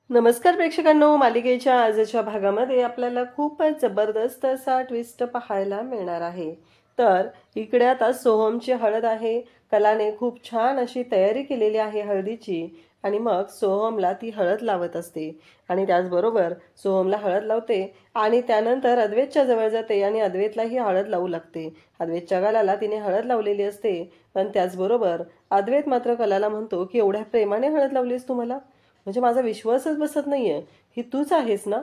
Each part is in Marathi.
नमस्कार प्रेक्षकांनो, मालिकेच्या आजच्या भागामध्ये आपल्याला खूपच जबरदस्त असा ट्विस्ट पाहायला मिळणार आहे। तर इकडे आता सोहमची हळद आहे। कलाने खूप छान अशी तयारी केलेली आहे हळदीची आणि मग सोहमला ती हळद लावत असते आणि त्याचबरोबर सोहमला हळद लावते आणि त्यानंतर अद्वैतच्या जवळ जाते आणि अद्वैतलाही हळद लावू लागते। अद्वैतच्या गालाला तिने हळद लावलेली असते, पण त्याचबरोबर अद्वैत मात्र कलाला म्हणतो की एवढ्या प्रेमाने हळद लावलीस तू मला, म्हणजे माझा विश्वासच बसत नाहीये, ही तूच आहेस ना?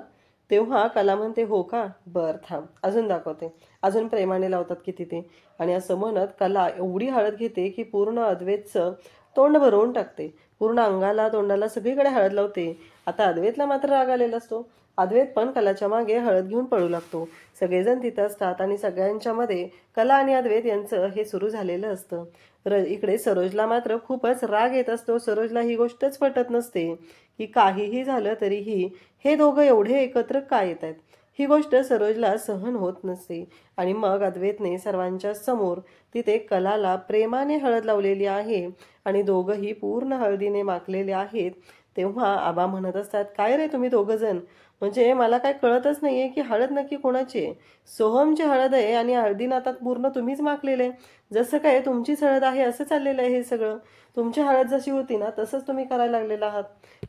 तेव्हा कला म्हणते, हो का, बर थांब अजून दाखवते। अजून प्रेमाने लावतात किती ते, आणि असं म्हणत कला एवढी हळद घेते की पूर्ण अद्वैतचं तोंड भरवून टाकते। पूर्ण अंगाला तोंडाला सगळीकडे हळद लावते। आता अद्वैतला मात्र राग आलेला असतो। अद्वैत पण कलाच्या मागे हळद घेऊन पळू लागतो। सगळेजण तिथं असतात आणि सगळ्यांच्या मध्ये कला आणि अद्वैत यांचं हे सुरू झालेलं असतं। इकडे सरोजला मात्र खूपच राग येत असतो। सरोजला ही गोष्टच पटत नसते की काहीही झालं तरीही हे दोघं एवढे एकत्र का येत आहेत। ही गोष्ट सरोजला सहन होत नसते आणि मग अद्वैतने सर्वांच्या समोर तिथे कलाला प्रेमाने हळद लावलेली आहे आणि दोघंही पूर्ण हळदीने माखलेले आहेत। तेव्हा आबा म्हणत असतात, काय रे तुम्ही दोघं जण, म्हणजे मला काय कळतच नाहीये की हळद नक्की कोणाची आहे। सोहमची हळद आहे आणि हळदीनं आता पूर्ण तुम्हीच माखलेले, जसं काय तुमचीच हळद आहे असं चाललेलं आहे हे सगळं। तुमची हळद जशी होती ना तसंच तुम्ही करायला लागलेला आहात।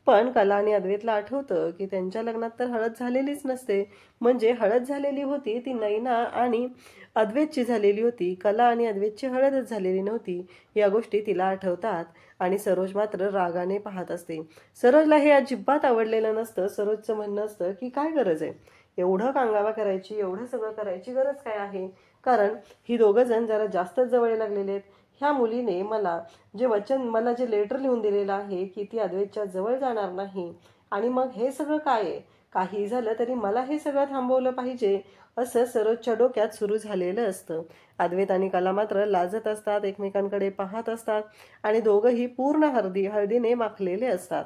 पण कला आणि अद्वैतला आठवतं की त्यांच्या लग्नात तर हळद झालेलीच नसते, म्हणजे हळद झालेली होती ती नैना आणि अद्वैतची झालेली होती, कला आणि अद्वैतची हळदच झालेली नव्हती। या गोष्टी तिला आठवतात आणि सरोज मात्र रागाने पाहत असते। सरोजला हे अजिबात आवडलेलं नसतं। सरोजचं म्हणणं असतं की काय गरज आहे एवढं कांगावा करायची, एवढं सगळं करायची गरज काय आहे, कारण ही दोघं जण जरा जास्तच जवळ लागलेले आहेत। ह्या मुलीने मला जे लेटर लिहून दिलेलं आहे की ती अद्वैतच्या जवळ जाणार नाही, आणि मग हे सगळं काय आहे, काही झालं तरी मला हे सगळं थांबवलं पाहिजे, असं सरोजच्या डोक्यात सुरू झालेलं असतं। अद्वैत आणि कला मात्र लाजत असतात, एकमेकांकडे पाहत असतात आणि दोघंही पूर्ण हळदीने माखलेले असतात।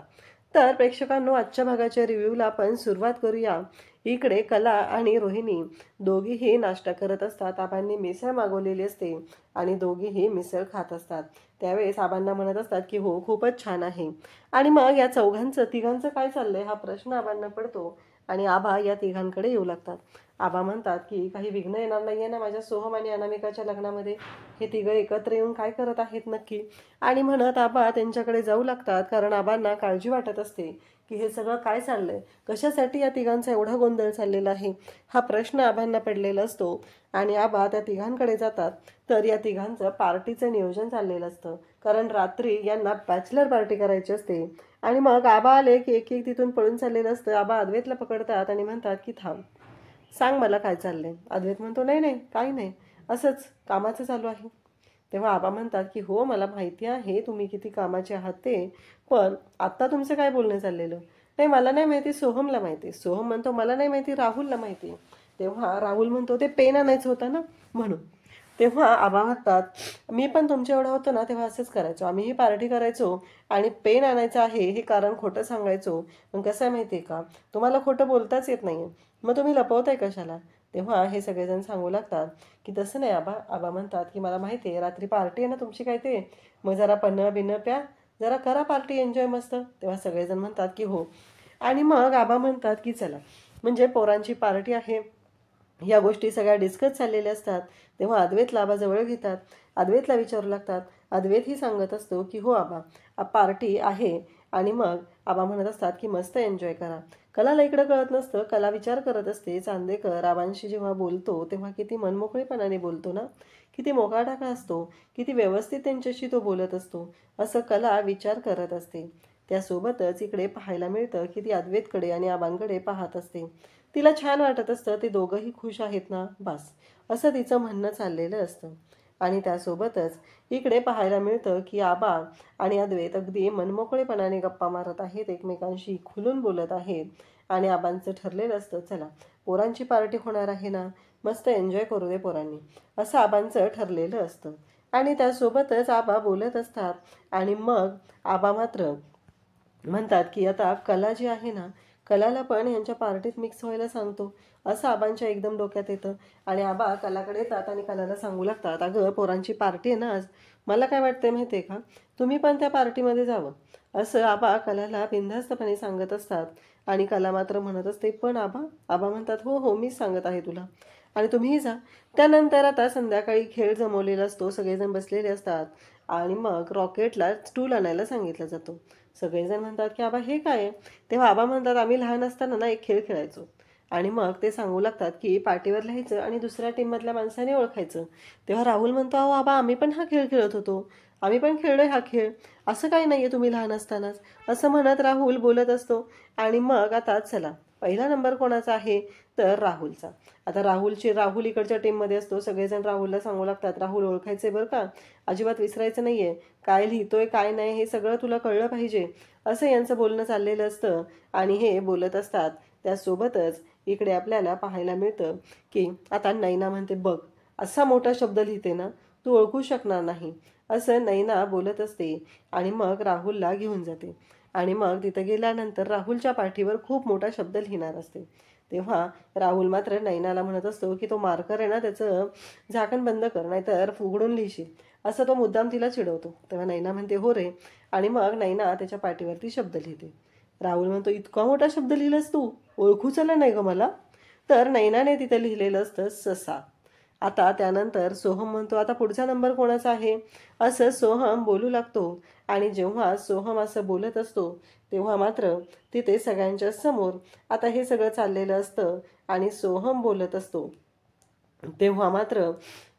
तर प्रेक्षकांनो, आजच्या भागाच्या रिव्ह्यूला आपण सुरुवात करूया। इकडे कला आणि रोहिणी दोघीही नाश्ता करत असतात। आबांनी मिसळ मागवलेली असते आणि दोघीही मिसळ खात असतात। त्यावेळेस आबांना म्हणत असतात की हो खूपच छान आहे, आणि मग या तिघांचं काय चाललंय हा प्रश्न आबांना पडतो आणि आबा या तिघांकडे येऊ लागतात। आबा म्हणतात की काही विघ्न येणार नाहीये ना माझ्या सोहम आणि अनामिकाच्या लग्नामध्ये, हे तिघं एकत्र येऊन काय करत आहेत नक्की, आणि म्हणत आबा त्यांच्याकडे जाऊ लागतात, कारण आबांना काळजी वाटत असते की हे सगळं काय चाललंय, कशासाठी या तिघांचा एवढा गोंधळ चाललेला आहे, हा प्रश्न आबांना पडलेला असतो। आणि आबा त्या तिघांकडे जातात, तर या तिघांचं पार्टीचं नियोजन चाललेलं असतं, कारण रात्री यांना बॅचलर पार्टी करायची असते। आणि मग आबा आले की एक एक तिथून पळून चाललेलं असतं। आबा अद्वैतला पकडतात आणि म्हणतात की थांब, सांग मला काय चाललंय। अद्वैत म्हणतो, नाही नाही काही नाही, असंच कामाचं चालू आहे। तेव्हा आबा म्हणतात की हो मला माहिती आहे तुम्ही किती कामाचे आहात ते, पण आत्ता तुमचं काय बोलणं चाललेलं, नाही मला नाही माहिती, सोहमला माहिती। सोहम म्हणतो मला नाही माहिती, राहुलला माहिती। तेव्हा राहुल म्हणतो ते पेन आणायचं होतं ना म्हणून। तेव्हा आबा म्हणतात, मी पण तुमच्या एवढा होतो ना तेव्हा असंच करायचो, आम्हीही पार्टी करायचो आणि पेन आणायचं आहे हे कारण खोटं सांगायचो। पण कसं आहे माहिती आहे का, तुम्हाला खोटं बोलताच येत नाही, मग तुम्ही लपवताय कशाला। तेव्हा हे सगळेजण सांगू लागतात की तसं नाही आबा। आबा म्हणतात की मला माहिती आहे रात्री पार्टी आहे ना तुमची काय ते, मग जरा पन्नं बिन्न प्या, जरा करा पार्टी एन्जॉय मस्त। तेव्हा सगळेजण म्हणतात की हो, आणि मग आबा म्हणतात की चला, म्हणजे पोरांची पार्टी आहे, या गोष्टी सगळ्या डिस्कस चाललेल्या असतात। तेव्हा अद्वैतला आबा जवळ घेतात, अद्वैतला विचारू लागतात। अद्वैतही सांगत असतो की हो आबा पार्टी आहे, आणि मग आबा म्हणत असतात की मस्त एन्जॉय करा। कलाला इकडं कळत नसतं, कला विचार करत असते चांदेकर आबांशी जेव्हा बोलतो तेव्हा किती मनमोकळेपणाने बोलतो ना, किती मोकाटाका असतो, किती व्यवस्थित त्यांच्याशी तो बोलत असतो, असं कला विचार करत असते। त्यासोबतच इकडे पाहायला मिळतं की ती अद्वैतकडे आणि आबांकडे पाहत असते। तिला छान वाटत असतं, ते दोघंही खुश आहेत ना बस, असं तिचं म्हणणं चाललेलं असतं। आणि त्यासोबतच इकडे पाहायला मिळतं की आबा आणि अद्वैत अगदी मनमोकळेपणाने गप्पा मारत आहेत, एकमेकांशी खुलून बोलत आहेत। आणि आबांचं ठरलेलं असतं, चला पोरांची पार्टी होणार आहे ना, मस्त एन्जॉय करू दे पोरांनी, असं आबांचं ठरलेलं असतं। आणि त्यासोबतच आबा बोलत असतात आणि मग आबा मात्र म्हणतात की आता कला जी आहे ना, कलाला पण यांच्या पार्टीत मिक्स व्हायला सांगतो, असं आबांच्या एकदम डोक्यात येतं। आणि आबा कलाकडे येतात आणि कलाला सांगू लागतात, अगं पोरांची पार्टी आहे ना आज, मला काय वाटतंय माहिती आहे का, तुम्ही पण त्या पार्टीमध्ये जावं, असं आबा कलाला बिनधास्तपणे सांगत असतात. आणि कला मात्र म्हणत असते, पण आबा आबा म्हणतात, हो हो मीच सांगत आहे तुला, आणि तुम्हीही जा. त्यानंतर आता संध्याकाळी खेळ जमवलेला असतो, सगळेजण बसलेले असतात. आणि मग रॉकेटला स्टूल आणायला सांगितलं जातो. सगळेजण म्हणतात की आबा हे काय आहे? तेव्हा आबा म्हणतात, आम्ही लहान असताना ना एक खेळ खेळायचो. आणि मग ते सांगू लागतात की पाटीवर लिहायचं आणि दुसऱ्या टीममधल्या माणसाने ओळखायचं. तेव्हा राहुल म्हणतो, अहो आबा आम्ही पण हा खेळ खेळत होतो, आम्ही पण खेळलोय हा खेळ, असं काही नाहीये तुम्ही लहान असतानाच, असं म्हणत राहुल बोलत असतो. आणि मग आता चला, पहिला नंबर कोणाचा आहे, तर राहुलचा. आता राहुल इकडच्या टीममध्ये असतो. सगळेजण राहुलला सांगू लागतात, राहुल ओळखायचे बरं का, अजिबात विसरायचं नाहीये, काय लिहितोय काय नाही हे सगळं तुला कळलं पाहिजे, असं यांचं बोलणं चाललेलं असतं. आणि हे बोलत असतात त्यासोबतच इकडे आपल्याला पाहायला मिळतं की आता नैना म्हणते, बघ असा मोठा शब्द लिहिते ना, तू ओळखू शकणार नाही, असं नैना बोलत असते. आणि मग राहुलला घेऊन जाते. आणि मग तिथं गेल्यानंतर राहुलच्या पाठीवर खूप मोठा शब्द लिहिणार असते. तेव्हा राहुल मात्र नैनाला म्हणत असतो की तो मार्कर आहे ना, त्याचं झाकण बंद कर, नाहीतर उघडून लिहिशील, असं तो मुद्दाम तिला चिडवतो. तेव्हा नैना म्हणते, हो रे. आणि मग नैना त्याच्या पाठीवरती शब्द लिहिते. राहुल म्हणतो, इतका मोठा शब्द लिहिलास तू, ओळखूच आला नाही ग मला. तर नैनाने तिथं लिहिलेलं असतं ससा. आता त्यानंतर सोहम म्हणतो, आता पुढचा नंबर कोणाचा आहे, असं सोहम बोलू लागतो. आणि जेव्हा सोहम असं बोलत असतो तेव्हा मात्र तिथे सगळ्यांच्या समोर आता हे सगळं चाललेलं असतं आणि सोहम बोलत असतो. तेव्हा मात्र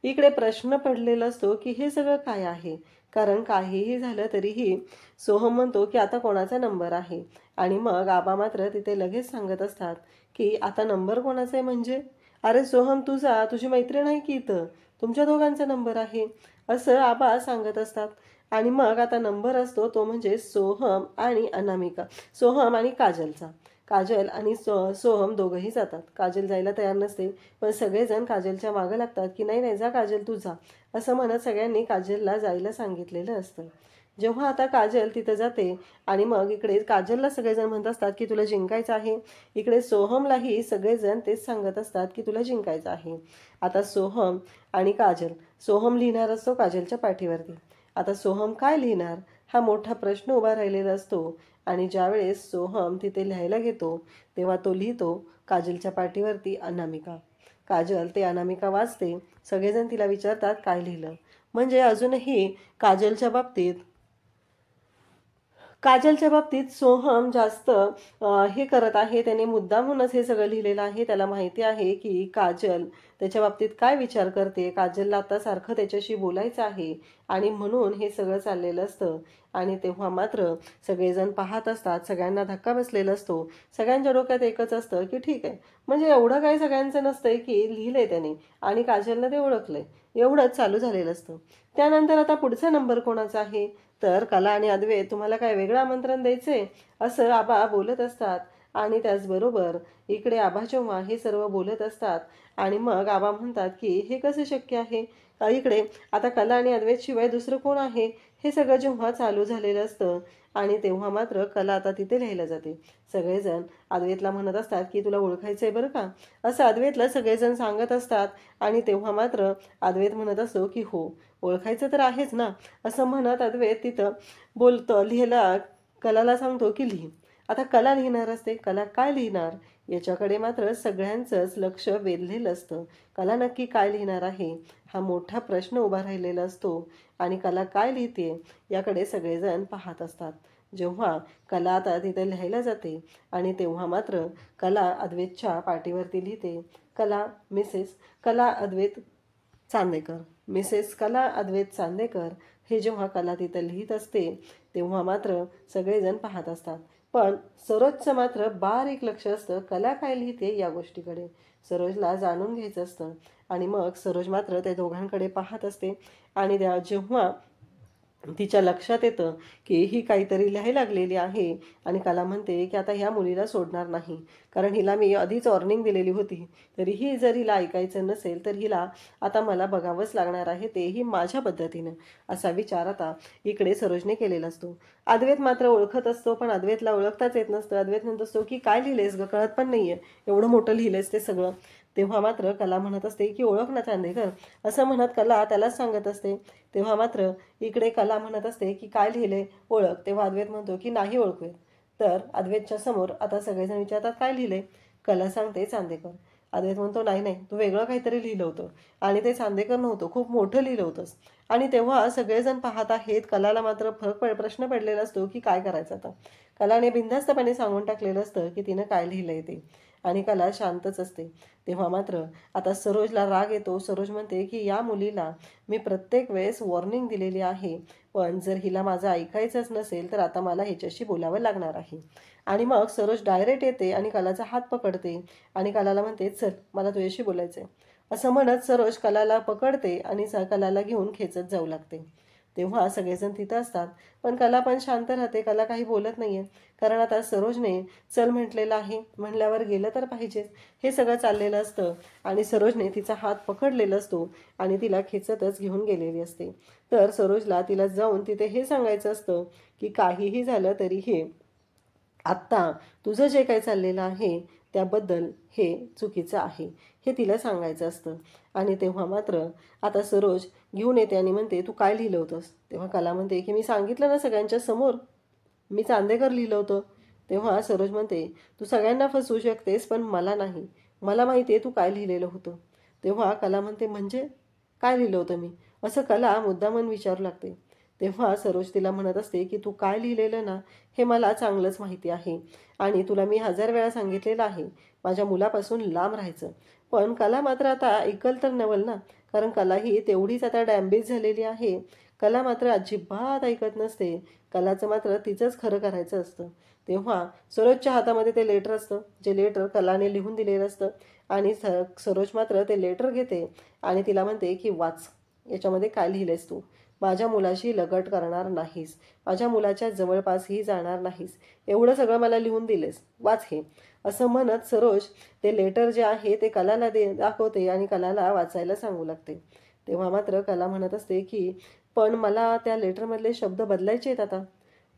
इकडे प्रश्न पडलेला असतो की हे सगळं काय आहे, कारण काहीही झालं तरीही सोहम म्हणतो की आता कोणाचा नंबर आहे. आणि मग आबा मात्र तिथे लगेच सांगत असतात की आता नंबर कोणाचा आहे, म्हणजे अरे सोहम तुझा, तुझी मैत्रीण आहे की इथं, तुमच्या दोघांचा नंबर आहे, असं आबा सांगत असतात. आणि मग आता नंबर असतो तो म्हणजे सोहम आणि अनामिका, सोहम आणि काजलचा. काजल आणि सोहम दोघंही जातात. काजल जायला तयार नसते, पण सगळेजण काजलच्या मागं लागतात की नाही नाही जा काजल तू जा, असं म्हणत सगळ्यांनी काजलला जायला सांगितलेलं असतं. जेव्हा आता काजल तिथं जाते आणि मग इकडे काजलला सगळेजण म्हणत असतात की तुला जिंकायचं आहे, इकडे सोहमलाही सगळेजण तेच सांगत असतात की तुला जिंकायचं आहे. आता सोहम आणि काजल, सोहम लिहिणार असतो काजलच्या पाठीवरती. आता सोहम काय लिहिणार हा मोठा प्रश्न उभा राहिलेला असतो. आणि ज्यावेळेस सोहम तिथे लिहायला घेतो तेव्हा तो लिहितो काजलच्या पाठीवरती अनामिका. काजल ते अनामिका वाचते. सगळेजण तिला विचारतात काय लिहिलं, म्हणजे अजूनही काजलच्या बाबतीत सोहम जास्त हे करत आहे, त्याने मुद्दामहूनच हे सगळं लिहिलेलं आहे. त्याला माहिती आहे की काजल त्याच्या बाबतीत काय विचार करते, काजलला आता सारखं त्याच्याशी बोलायचं आहे, आणि म्हणून हे सगळं चाललेलं असतं. आणि तेव्हा मात्र सगळेजण पाहत असतात, सगळ्यांना धक्का बसलेला असतो. सगळ्यांच्या डोक्यात एकच असतं की ठीक आहे, म्हणजे एवढं काही सगळ्यांचं नसतंय की लिहिलंय त्याने आणि काजलनं ते ओळखलंय, एवढंच चालू झालेलं असतं. त्यानंतर आता पुढचा नंबर कोणाचा आहे, तर कला आणि अद्वैत तुम्हाला काय वेगळं आमंत्रण द्यायचंय, असं आबा बोलत असतात. आणि त्याचबरोबर इकडे आबा जेव्हा हे सर्व बोलत असतात आणि मग आबा म्हणतात की हे कसं शक्य आहे, इकडे आता कला आणि अद्वैत शिवाय दुसरं कोण आहे, हे सगळं जेव्हा चालू झालेलं असतं. आणि तेव्हा मात्र कला आता तिथे लिहायला जाते. सगळेजण अद्वैतला म्हणत असतात की तुला ओळखायचंय बरं का, असं अद्वैतला सगळेजण सांगत असतात. आणि तेव्हा मात्र अद्वैत म्हणत असतो की हो ओळखायचं तर आहेच ना, असं म्हणत अद्वैत तिथं बोलतो, लिहायला कलाला सांगतो की लिही. आता कला लिहिणार असते, कला काय लिहिणार याच्याकडे मात्र सगळ्यांचंच लक्ष वेधलेलं असतं. कला नक्की काय लिहिणार आहे हा मोठा प्रश्न उभा राहिलेला असतो. आणि कला काय लिहिते याकडे सगळेजण पाहत असतात. जेव्हा कला आता तिथे लिहायला जाते आणि तेव्हा मात्र कला अद्वैतच्या पाठीवरती लिहिते, कला अद्वैत चांदेकर, मिसेस कला अद्वैत चांदेकर, हे जेव्हा कला तिथं लिहित असते तेव्हा मात्र सगळेजण पाहत असतात. पण सरोजचं मात्र बारीक लक्ष असतं कला काय लिहिते या गोष्टीकडे. सरोजला जाणून घ्यायचं असतं. आणि मग सरोज मात्र त्या दोघांकडे पाहत असते. आणि जेव्हा तिच्या लक्षात येतं की ही काहीतरी लिहायला लागलेली आहे, आणि कला म्हणते की आता ह्या मुलीला सोडणार नाही, कारण हिला मी आधीच वॉर्निंग दिलेली होती, तरीही जर हिला ऐकायचं नसेल तर हिला आता मला बघावंच लागणार आहे, तेही माझ्या पद्धतीनं, असा विचार आता इकडे सरोजने केलेला असतो. अद्वैत मात्र ओळखत असतो, पण अद्वैतला ओळखताच येत नसतं. अद्वैत म्हणत असतो की काय लिहिलेस ग, कळत पण नाहीये, एवढं मोठं लिहिलेस ते सगळं. तेव्हा मात्र कला म्हणत असते की ओळख ना चांदेकर, असं म्हणत कला त्यालाच सांगत असते. तेव्हा मात्र इकडे कला म्हणत असते की काय लिहिले ओळख. तेव्हा अद्वैत म्हणतो की नाही ओळखू येत. तर अद्वैतच्या समोर आता सगळेजण विचारतात काय लिहिले. कला सांगते चांदेकर. अद्वैत म्हणतो नाही नाही, तू वेगळं काहीतरी लिहिलं होतं आणि ते चांदेकर नव्हतं, खूप मोठं लिहिलं होतंस. आणि तेव्हा सगळेजण पाहत आहेत. कलाला मात्र प्रश्न पडलेला असतो की काय करायचं आता. कलाने बिनधास्तपणे सांगून टाकलेलं असतं की तिनं काय लिहिलंय ते, आणि कला शांतच असते. तेव्हा मात्र आता सरोजला राग येतो. सरोज म्हणते की या मुलीला मी प्रत्येक वेळेस वॉर्निंग दिलेली आहे, पण जर हिला माझं ऐकायचंच नसेल तर आता मला ह्याच्याशी बोलावं लागणार आहे. आणि मग सरोज डायरेक्ट येते आणि कलाचा हात पकडते आणि कलाला म्हणते चल मला तुझ्याशी बोलायचंय. असं म्हणत सरोज कलाला पकडते आणि कलाला घेऊन खेचत जाऊ लागते. तेव्हा सगळेजण तिथं असतात, पण कला पण शांत राहते. कला काही बोलत नाहीये, कारण आता सरोजने चल म्हटलेलं आहे म्हणल्यावर गेलं तर पाहिजेच, हे सगळं चाललेलं असतं. आणि सरोजने तिचा हात पकडलेला असतो आणि तिला खेचतच घेऊन गेलेली असते. तर सरोजला तिला जाऊन तिथे हे सांगायचं असतं की काहीही झालं तरी हे आत्ता तुझं जे काही चाललेलं आहे त्याबद्दल हे चुकीचं आहे, हे तिला सांगायचं असतं. आणि तेव्हा मात्र आता सरोज घेऊन येते आणि म्हणते तू काय लिहिलं होतंस. तेव्हा कला म्हणते की मी सांगितलं ना सगळ्यांच्या समोर, मी चांदेकर लिहिलं होतं. तेव्हा सरोज म्हणते तू सगळ्यांना फसवू शकतेस पण मला नाही, मला माहिती आहे तू काय लिहिलेलं होतं. तेव्हा कला म्हणते म्हणजे काय लिहिलं होतं मी, असं कला मुद्दामन विचारू लागते. तेव्हा सरोज तिला म्हणत असते की तू काय लिहिलेलं ना हे मला चांगलंच माहिती आहे आणि तुला मी 1000 वेळा सांगितलेलं आहे माझ्या मुलापासून लांब राहायचं. पण कला मात्र आता ऐकल तर नवल ना, कारण कला ही तेवढीच आता डॅम्बेज झालेली आहे. कला मात्र अजिबात ऐकत नसते. कलाचं मात्र तिचंच खरं करायचं असतं. तेव्हा सरोजच्या हातामध्ये ते लेटर असतं, जे लेटर कलाने लिहून दिलेलं असतं. आणि सरोज मात्र ते लेटर घेते आणि तिला म्हणते की वाच, याच्यामध्ये काय लिहिलेस तू. माझ्या मुलाशी लगट करणार नाहीस, माझ्या मुलाच्या जवळपासही जाणार नाहीस, एवढं सगळं मला लिहून दिलेस, वाच हे. असं म्हणत सरोज ते लेटर जे आहे ते कलाला दाखवते आणि कलाला वाचायला सांगू लागते. तेव्हा मात्र कला म्हणत असते की पण मला त्या लेटरमधले शब्द बदलायचे आहेत आता.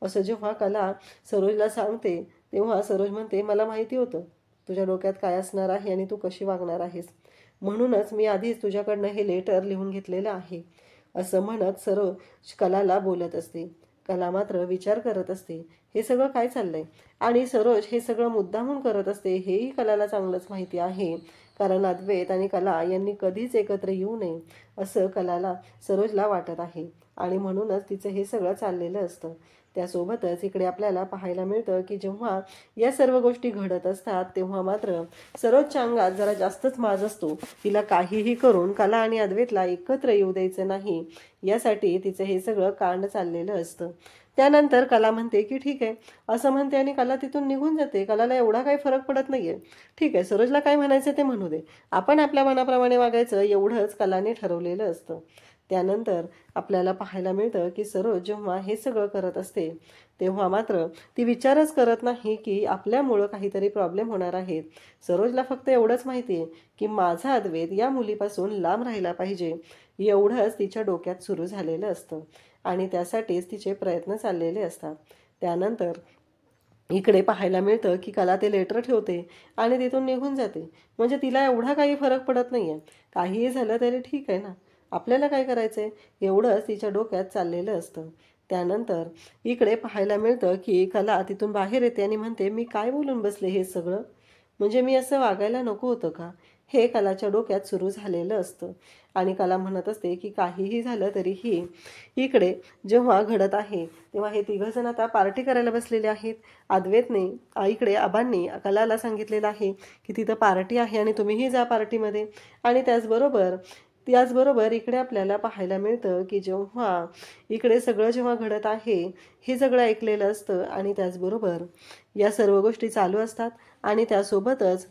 असं जेव्हा कला सरोजला सांगते तेव्हा सरोज म्हणते मला माहिती होतं तुझ्या डोक्यात काय असणार आहे आणि तू कशी वागणार आहेस, म्हणूनच मी आधीच तुझ्याकडनं हे लेटर लिहून घेतलेलं आहे. असं म्हणत सरोज कलाला बोलत असते. कला मात्र विचार करत असते हे सगळं काय चाललंय, आणि सरोज हे सगळं मुद्दामून करत असते हेही कलाला चांगलंच माहिती आहे, कारण अद्वैत आणि कला यांनी कधीच एकत्र येऊ नये असं कलाला सरोजला वाटत आहे आणि म्हणूनच तिचं हे सगळं चाललेलं असतं. त्यासोबतच इकडे आपल्याला पाहायला मिळतं की जेव्हा या सर्व गोष्टी घडत असतात तेव्हा मात्र सरोजच्या अंगात जरा जास्तच माज असतो. तिला काहीही करून कला आणि अद्वैतला एकत्र येऊ द्यायचं नाही यासाठी तिचं हे सगळं कांड चाललेलं असतं. त्यानंतर कला म्हणते की ठीक आहे असं म्हणते आणि कला तिथून निघून जाते. कलाला एवढा काही फरक पडत नाहीये. ठीक आहे, सरोजला काय म्हणायचं ते म्हणू दे, आपण आपल्या मनाप्रमाणे वागायचं एवढंच कलाने ठरवलेलं असतं. त्यानंतर आपल्याला पाहायला मिळतं की सरोज जेव्हा हे सगळं करत असते तेव्हा मात्र ती विचारच करत नाही की आपल्यामुळं काहीतरी प्रॉब्लेम होणार आहेत. सरोजला फक्त एवढंच माहिती आहे की माझा अद्वैत या मुलीपासून लांब राहायला पाहिजे, एवढंच तिच्या डोक्यात सुरू झालेलं असतं आणि त्यासाठीच तिचे प्रयत्न चाललेले असतात. त्यानंतर इकडे पाहायला मिळतं की कला ते लेटर ठेवते आणि तिथून निघून जाते. म्हणजे तिला एवढा काही फरक पडत नाहीये, काहीही झालं तरी ठीक आहे ना, आपल्याला काय करायचंय एवढंच तिच्या डोक्यात चाललेलं असतं. त्यानंतर इकडे पाहायला मिळतं की कला तिथून बाहेर येते आणि म्हणते मी काय बोलून बसले हे सगळं, म्हणजे मी असं वागायला नको होतं का, हे कलाच्या डोक्यात सुरू झालेलं असतं. आणि कला म्हणत असते की काहीही झालं तरीही इकडे जेव्हा घडत आहे तेव्हा हे तिघंजण आता पार्टी करायला बसलेले आहेत. अद्वैतने इकडे आबांनी कलाला सांगितलेलं आहे की तिथं पार्टी आहे आणि तुम्हीही जा पार्टीमध्ये. आणि त्याचबरोबर इकडे आपल्याला पाहायला मिळतं की जेव्हा इकडे सगळं जेव्हा घडत आहे हे सगळं ऐकलेलं असतं आणि त्याचबरोबर या सर्व गोष्टी चालू असतात. आणि त्यासोबतच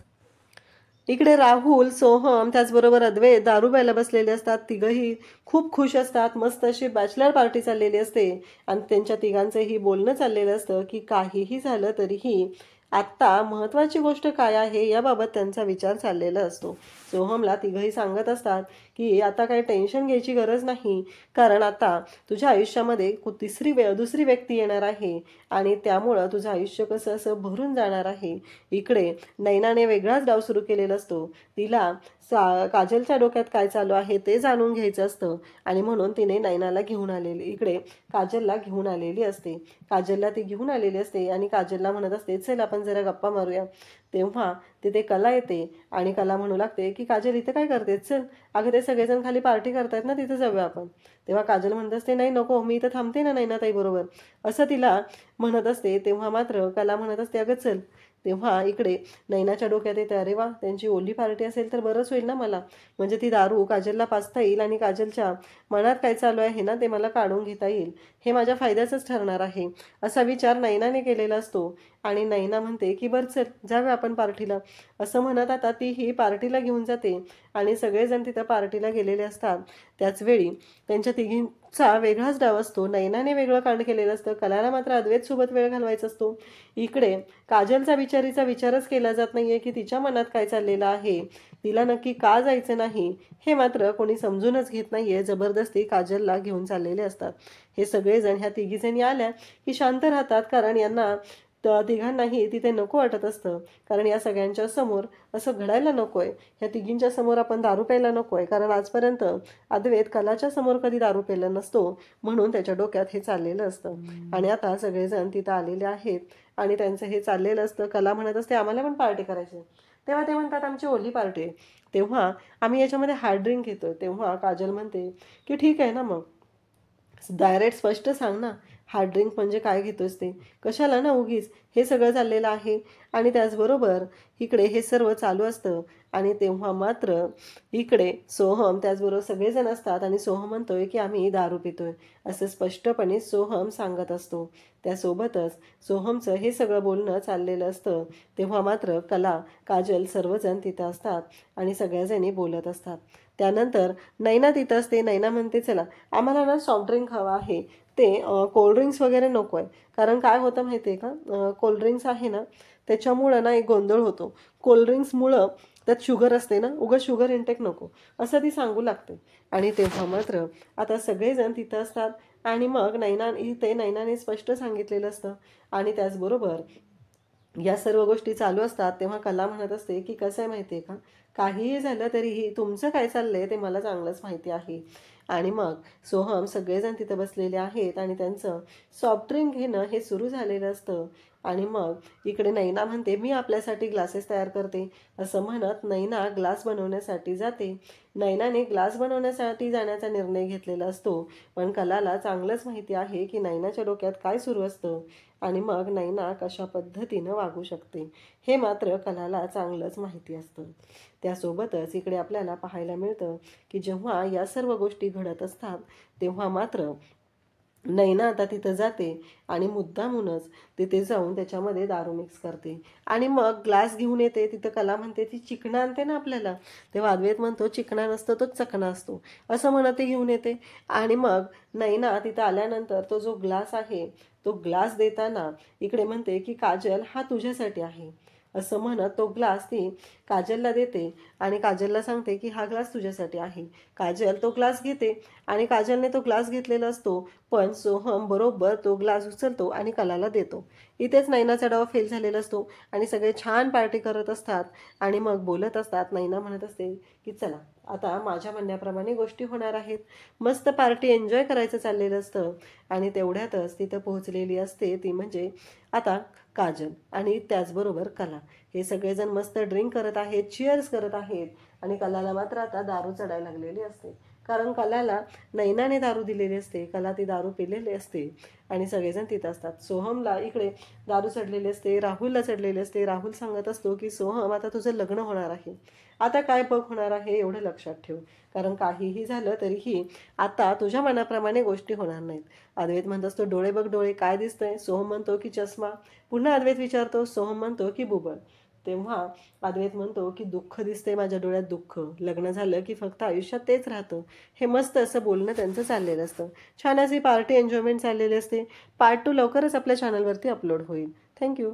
इकडे राहुल, सोहम त्याचबरोबर अद्वैत दारू प्यायला बसलेले असतात. तिघंही खूप खुश असतात. मस्त अशी बॅचलर पार्टी चाललेली असते आणि त्यांच्या तिघांचंही बोलणं चाललेलं असतं की काहीही झालं तरीही आत्ता महत्त्वाची गोष्ट काय आहे याबाबत त्यांचा विचार चाललेला असतो. सोहमला तिघही सांगत असतात की आता काही टेन्शन घ्यायची गरज नाही, कारण आता तुझ्या आयुष्यामध्ये दुसरी व्यक्ती येणार आहे आणि त्यामुळं तुझं आयुष्य कसं असं भरून जाणार आहे. इकडे नैनाने वेगळाच डाव सुरू केलेला असतो. तिला काजलच्या डोक्यात काय चालू आहे ते जाणून घ्यायचं असतं आणि म्हणून तिने नैनाला घेऊन आलेली इकडे काजलला घेऊन आलेली असते. काजलला ती घेऊन आलेली असते आणि काजलला म्हणत असते, चल आपण जरा गप्पा मारूया. तेव्हा तिथे कला येते आणि कला म्हणू लागते की काजल इथे काय करते, चल अगं ते सगळेजण खाली पार्टी करतायत ना, तिथे जाऊया आपण. तेव्हा काजल म्हणत असते, नाही नको, मी इथं थांबते ना नैनाताई बरोबर, असं तिला म्हणत असते. तेव्हा मात्र कला म्हणत असते, अगं चल. तेव्हा इकडे नैनाच्या डोक्यात येते, अरे वा, त्यांची ओली पार्टी असेल तर बरंच होईल ना मला, म्हणजे ती दारू काजलला पाजता येईल आणि काजलच्या मनात काय चालू आहे ना ते मला काढून घेता येईल, हे माझ्या फायद्याचंच ठरणार आहे, असा विचार नैनाने केलेला असतो. आणि नैना म्हणते की बरं चल जाऊया आपण पार्टीला, असं म्हणत आता ती ही पार्टीला घेऊन जाते आणि सगळेजण तिथं पार्टीला गेलेले असतात. त्याचवेळी त्यांच्या तिघींचा वेगळाच डाव असतो. नैनाने वेगळं कांड केलेलं असतं, कलाला मात्र अद्वैतसोबत वेळ घालवायचा असतो. इकडे काजलचा बिचारीचा विचारच केला जात नाहीये की तिच्या मनात काय चाललेलं आहे, तिला नक्की का जायचं नाही हे मात्र कोणी समजूनच घेत नाहीये. जबरदस्ती काजलला घेऊन चाललेले असतात. हे सगळेजण ह्या तिघीजणी आल्या की शांत राहतात, कारण यांना तिघांनाही तिथे नको वाटत असतं, कारण या सगळ्यांच्या समोर असं घडायला नकोय. ह्या तिघींच्या समोर आपण दारू प्यायला नकोय, कारण आजपर्यंत अद्वैत कलाच्या समोर कधी दारू प्यायला नसतो, म्हणून त्याच्या डोक्यात हे चाललेलं असतं. आणि आता सगळेजण तिथं आलेले आहेत आणि त्यांचं हे चाललेलं असतं. कला म्हणत असते, आम्हाला पण पार्टी करायची. तेव्हा ते म्हणतात, आमची ओली पार्टी आहे, तेव्हा आम्ही याच्यामध्ये हार्ड ड्रिंक घेतोय. तेव्हा काजल म्हणते की ठीक आहे ना, मग डायरेक्ट स्पष्ट सांग ना, हार्ड ड्रिंक म्हणजे काय घेतोस ते, कशाला ना उगीच हे सगळं चाललेलं आहे. आणि त्याचबरोबर इकडे हे सर्व चालू असतं आणि तेव्हा मात्र इकडे सोहम त्याचबरोबर सगळेजण असतात आणि सोहम म्हणतोय की आम्ही दारू पितोय, असं स्पष्टपणे सोहम सांगत असतो. त्यासोबतच सोहमचं हे सगळं बोलणं चाललेलं असतं. तेव्हा मात्र कला, काजल सर्वजण तिथं असतात आणि सगळ्याजणी बोलत असतात. त्यानंतर नैना तिथं असते. नैना म्हणते, चला आम्हाला ना सॉफ्ट ड्रिंक हवा आहे, ते कोल्ड्रिंक्स वगैरे नको आहे, कारण काय होतं माहिती आहे का, कोल्ड्रिंक्स आहे ना त्याच्यामुळं ना एक गोंधळ होतो. कोल्ड्रिंक्समुळं त्यात शुगर असते ना, उगाच शुगर इंटेक नको, असं ती सांगू लागते. आणि तेव्हा मात्र आता सगळेजण तिथं असतात आणि मग नैनाने स्पष्ट सांगितलेलं असतं. आणि त्याचबरोबर या सर्व गोष्टी चालू असतात. तेव्हा कला म्हणत असते की कसं आहे माहिती आहे का, काहीही झालं तरीही तुमचं काय चाललंय ते मला चांगलंच माहिती आहे. आणि मग सोहम सगळेजण तिथं बसलेले आहेत आणि त्यांचं सॉफ्ट ड्रिंक घेणं हे सुरू झालेलं असतं. आणि मग इकडे नैना म्हणते, मी आपल्यासाठी ग्लासेस तयार करते, असं म्हणत नैना ग्लास बनवण्यासाठी जाते. नैनाने ग्लास बनवण्यासाठी जाण्याचा निर्णय घेतलेला असतो, पण कलाला चांगलंच माहिती आहे की नैनाच्या डोक्यात काय सुरू असतं आणि मग नैना कशा पद्धतीनं वागू शकते हे मात्र कलाला चांगलंच माहिती असतं. त्यासोबतच इकडे आपल्याला पाहायला मिळतं की जेव्हा या सर्व गोष्टी घडत असतात तेव्हा मात्र नैना आता तिथं जाते आणि मुद्दामूनच तिथे जाऊन त्याच्यामध्ये दारू मिक्स करते आणि मग ग्लास घेऊन येते. तिथं कला म्हणते, ती चिकणा आणते ना आपल्याला, तेव्हा अद्वैत म्हणतो, चिकणा नसतो तो चकणा असतो, असं म्हणत ते घेऊन येते. आणि मग नैना तिथं आल्यानंतर तो जो ग्लास आहे तो ग्लास देताना इकडे म्हणते की काजल हा तुझ्यासाठी आहे, असं म्हणत तो ग्लास ती काजलला देते आणि काजलला सांगते की हा ग्लास तुझ्यासाठी आहे. काजल तो ग्लास घेते आणि काजलने तो ग्लास घेतलेला असतो, पण सोहम बरोबर तो ग्लास उचलतो आणि कलाला देतो. इथेच नैनाचा डाव फेल झालेला असतो आणि सगळे छान पार्टी करत असतात आणि मग बोलत असतात. नैना म्हणत असते की चला आता माझ्या म्हणण्याप्रमाणे गोष्टी होणार आहेत, मस्त पार्टी एन्जॉय करायचं चाललेलं असतं. आणि तेवढ्यातच तिथं पोहोचलेली असते ती म्हणजे आता काजल आणि त्याचबरोबर कला. हे सगळेजण मस्त ड्रिंक करत आहेत, चिअर्स करत आहेत आणि कलाला मात्र आता दारू चढायला लागलेली असते, कारण कलाला नैनाने दारू दिलेली असते, कला ती दारू पिलेली असते आणि सगळेजण तिथं असतात. सोहमला इकडे दारू चढलेली असते, राहुलला चढलेली असते. राहुल सांगत असतो की सोहम आता तुझं लग्न होणार आहे, आता काय बघ होणार आहे एवढं लक्षात ठेव, कारण काहीही झालं तरीही आता तुझ्या मनाप्रमाणे गोष्टी होणार नाहीत. अद्वैत म्हणत असतो, डोळे बघ डोळे, काय दिसतंय? सोहम म्हणतो की चष्मा. पुन्हा अद्वैत विचारतो, सोहम म्हणतो की बुबळ. तेव्हा अद्वैत म्हणतो की दुःख दिसते माझ्या डोळ्यात, दुःख. लग्न झालं की फक्त आयुष्यात तेच राहतं. हे मस्त असं बोलणं त्यांचं चाललेलं असतं. छान अशी पार्टी एन्जॉयमेंट चाललेली असते. पार्ट 2 लवकरच आपल्या चॅनलवरती अपलोड होईल. थँक्यू.